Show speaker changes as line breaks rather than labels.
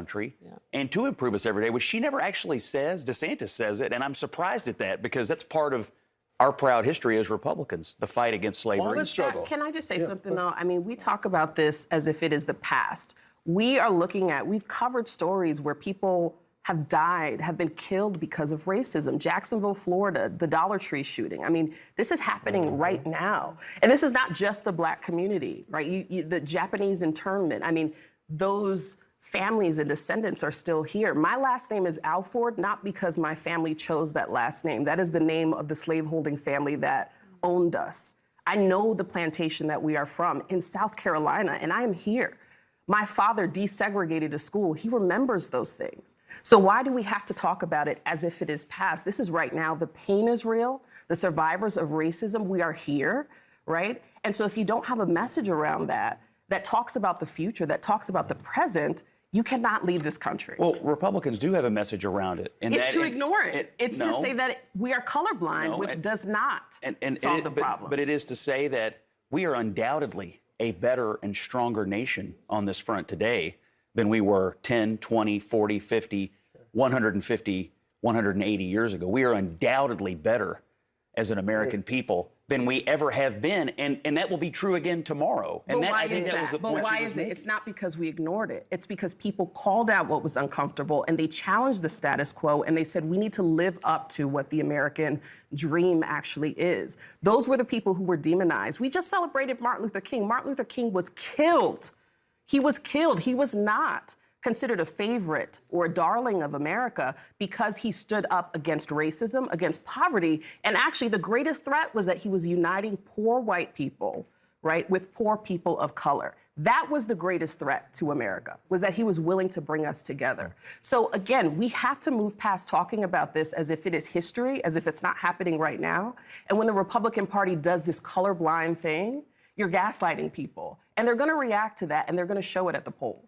country and to improve us every day, which she never actually says. DeSantis says it, and I'm surprised at that because that's part of our proud history as Republicans, the fight against slavery.
The struggle.
Can I just say something, though? I mean, we talk about this as if it is the past. We've covered stories where people have died, have been killed because of racism. Jacksonville, Florida, the Dollar Tree shooting. I mean, this is happening right now. And this is not just the Black community, right? The Japanese internment. I mean, those families and descendants are still here. My last name is Alford, not because my family chose that last name. That is the name of the slaveholding family that owned us. I know the plantation that we are from in South Carolina, and I am here. My father desegregated a school. He remembers those things. So why do we have to talk about it as if it is past? This is right now. The pain is real. The survivors of racism, we are here, right? And so if you don't have a message around that talks about the future, that talks about the present, you cannot lead this country.
Well, Republicans do have a message around it. And
it's to ignore it. It's to say that we are colorblind, which does not solve the problem.
But it is to say that we are undoubtedly a better and stronger nation on this front today than we were 10, 20, 40, 50, 150, 180 years ago. We are undoubtedly better as an American people than we ever have been, and that will be true again tomorrow. And
but
I think that was the point.
But why is it? It's not because we ignored it. It's because people called out what was uncomfortable and they challenged the status quo and they said we need to live up to what the American dream actually is. Those were the people who were demonized. We just celebrated Martin Luther King. Martin Luther King was killed. He was killed. He was not considered a favorite or a darling of America because he stood up against racism, against poverty. And actually, the greatest threat was that he was uniting poor white people, right, with poor people of color. That was the greatest threat to America, was that he was willing to bring us together. So again, we have to move past talking about this as if it is history, as if it's not happening right now. And when the Republican Party does this colorblind thing, you're gaslighting people. And they're going to react to that, and they're going to show it at the polls.